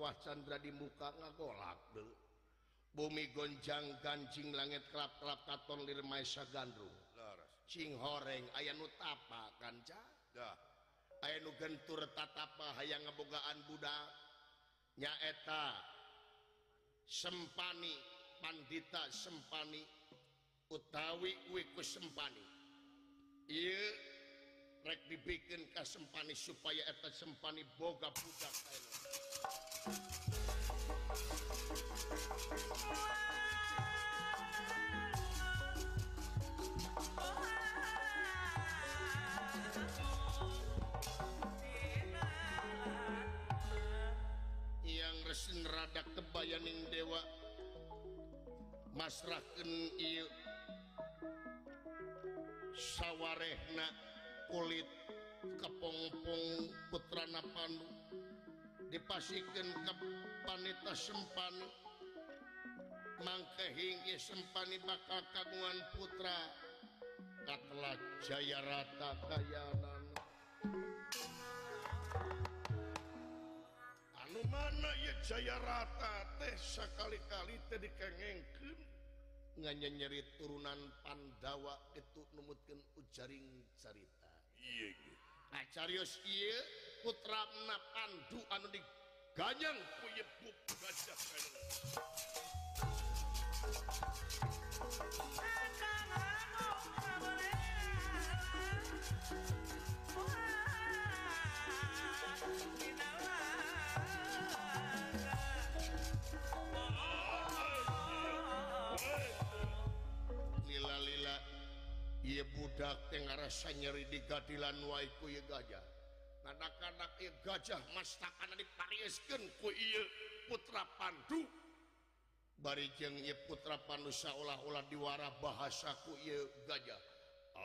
kawah Candra di muka ngagolak dulu bumi gonjang gancing langit kelap-kelap katon lir maesa gandrung cing horeng aya nu tapa kanca aya nu gentur tatapa hayang ngabogaan budak nyaeta Sempani Pandita Sempani utawi wiku Sempani ieu rek dibikin ka Sempani supaya eta Sempani boga budak ayeuna yang resen rada kebayaning dewa masrahkeun ieu sawarehna kulit kepongpong putrana Pandu dipasikeun ka Panita Sempani mangke hinggi Sempani bakal kagungan putra katela Jayarata kayanan anu mana ya Jayarata teh sakali-kali teh dikengengkeun nganyeri turunan Pandawa itu numutkeun ujaring carita iya carios ieu putrana Pandu anu diganyang ku ieu gajah lila-lila ieu budak teh ngarasa nyeri di gadilan wae ku ieu gajah anak-anak ieu gajah mastakana diparieskeun ku ieu putra Pandu bari jeung ieu putra Pandu saolah-olah diwara bahasa ku ieu gajah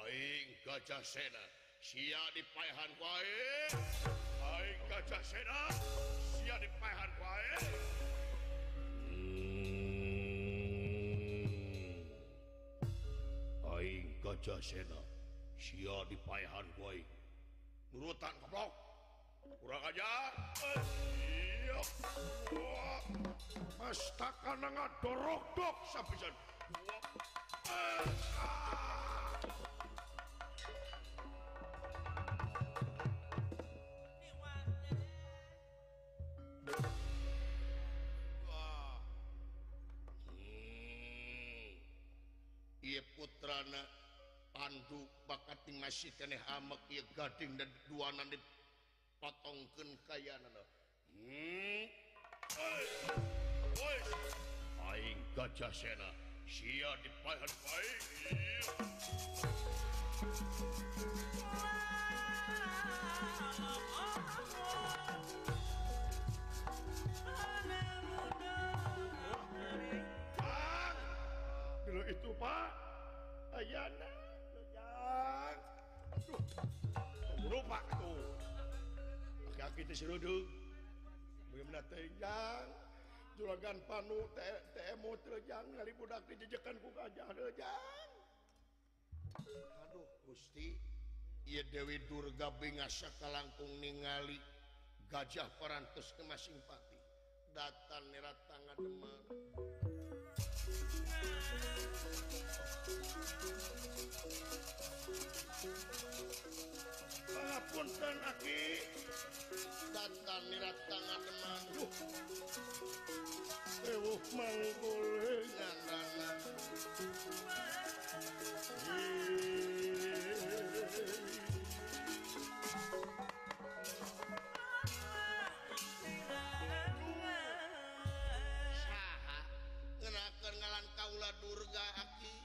aing Gajah Sena sia dipaehan ku aing Gajah Sena sia dipaehan ku aing Gajah Sena sia dipaehan ku aing nurutan goblok kurang ajar iya mastakana ngadorok-dok sapisan ieu putrana Pandu bakat masih keneh amek ieu gading dan duana dipotongkeun kayanana aing Gajah Sena sia dipaehan ku aing dulu itu Pak ayana jang lupa tuh aki-aki teh seruduk bagaimana teh jang juragan Panu teh emot jang ngali budak dijejekan ku gajah jang aduh Gusti ieu Dewi Durga bingasa kalangkung ningali gajah parantos ke masing pati datan nerat tangga demang pangapunten aki datan nerat tangga demang ewuh manggul ngandana saha ngenakeun ngaran kaula Durga aki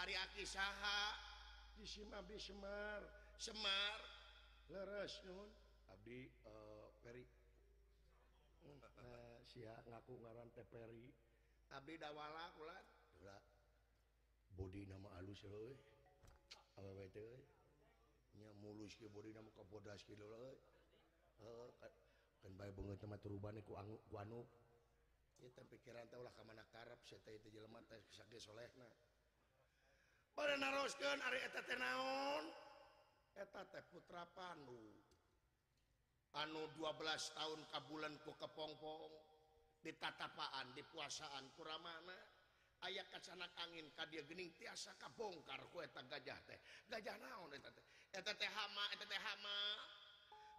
ari aki saha jisim abdi Semar leres nyun abdi Peri sia ngaku ngaran teh Peri abdi Dawala ulah bodi nama alus euy awewe teh euy nya mulus ke bodi nama kabodas kieu euy kan bae beungeut mah turubane ku anu ieu teh pikiran teh ulah ka mana karep sia teh jelema teh sage solehna pada naroskeun ari eta teh naon eta teh putra Pandu anu 12 tahun ka bulan ku kepongpong di tatapaan di puasaan kuramana aya kacanak angin ka dia gening tiasa kabongkar ku eta gajah teh gajah naon eta teh hama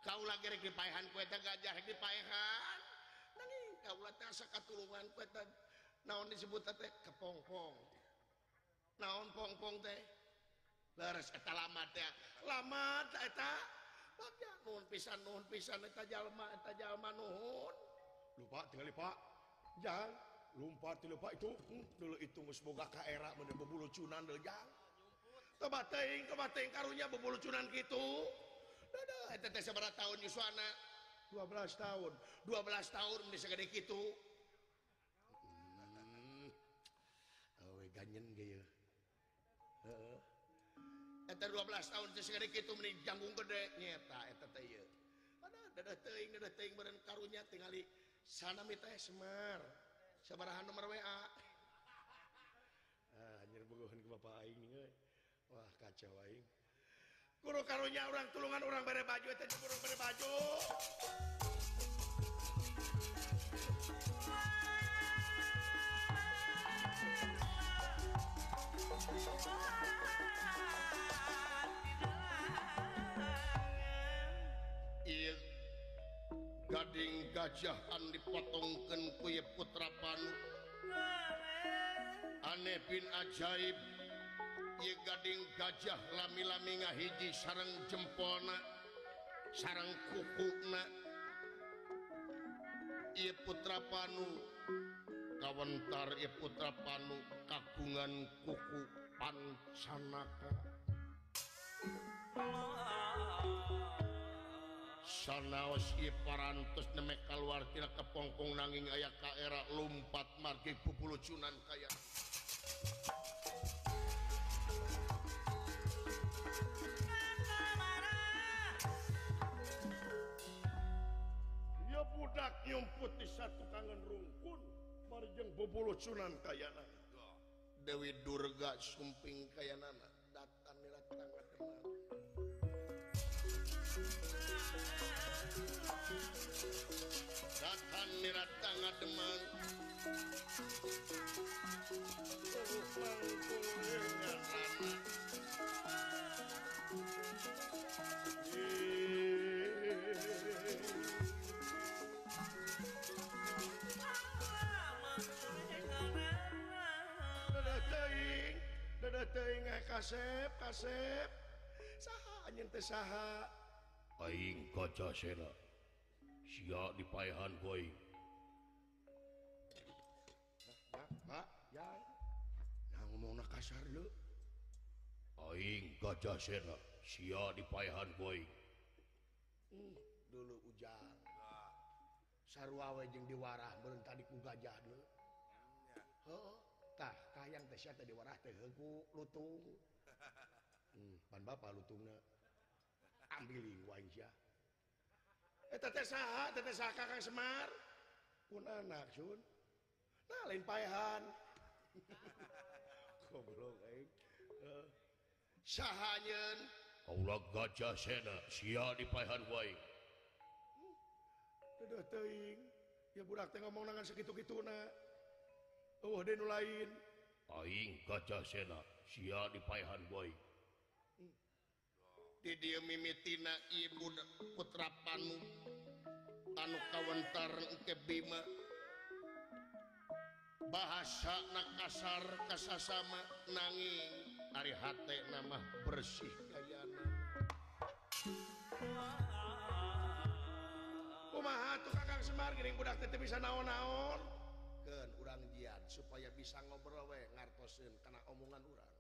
kaula gerek dipaehan ku eta gajah dipaehan nanging kaula teh asa katulungan ku eta naon disebut teh kepongpong naon pongpong teh leres eta lamat ya lamat eta bagja nuhun pisan eta jalma nuhun lupa tinggal pak jang lumpat ti lupa itu dulu itu geus boga ka era mun bebulucunan deul jang kebateng karunya bebulucunan kitu dadah eta teh sabaraha taun yuswana 12 tahun mun sagede kitu awe ganyen ge ye heeh eta 12 tahun teh sagede kitu mun janggung gede nyeta eta teh ye dadah teuing beureun karunya tingali sanami teh Semar sabaraha nomor WA anjir bogohan ke bapak aing nih wah kacau aing kudu karunya urang tulungan urang bare baju eta urang bare baju ieu gading gajah an dipotongkeun ku ye putra Panu aneh bin ajaib ieu gading gajah lami-lami ngahiji sareng jempolna sareng kukuna ieu putra Panu kawentar ieu putra Panu kagungan kuku pancanaka sanaos ieu parantos nemek kaluar tina kepongpong nanging aya ka era lumpat margi bubulucunan kaya ya budak nyumput di satu kangen rungkun marjeng bubulucunan kayana Dewi Durga sumping kayanana datan nirat tangga demang datan nirat tangga demang dadah teuing kasep saha anjeun teh saha aing kaca sena sia dipaehan ku aing Pak ya nah ngomongna kasar lu aing kaca sena sia dipaehan ku aing dulu ujang sarua we jeung diwarah beureun tadi ku gajah deui heuh tah kayang teh sia teh diwarah teh ku lutung pan bapa lutungna ambiling wae sia eta teh saha Kakang Semar pun anak sun nah lain paehan goblok aing saha nyeun kaula gajah sena sia dipaehan wae dadah teuing ya budak teh ngomong nangan sakitu-kituna eueuh deui nu lain aing gajah sena sia dipaehan wae di dieu mimitina ibu putra Panu anu kawentar engke Bima bahasana kasar kasasama nanging ari hate nama bersih kayana kumaha tuh Kakang Semar geuning budak teh bisa naon-naon keun urang jian supaya bisa ngobrol we ngartoseun kana omongan urang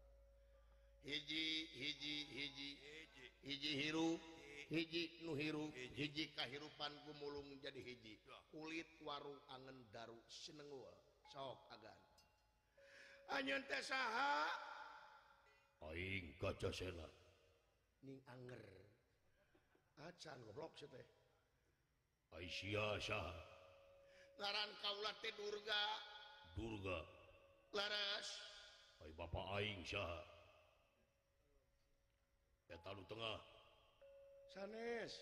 hiji hirup hiji nu hirup hiji kahirupan gumulung jadi hiji kulit warung angen daru sinengul sok agan anjeun teh saha aing kaca sena ning anger acan goblok sia teh ai sia saha ngaran kaula teh Durga laras ai bapa aing saha eta nu tengah sanes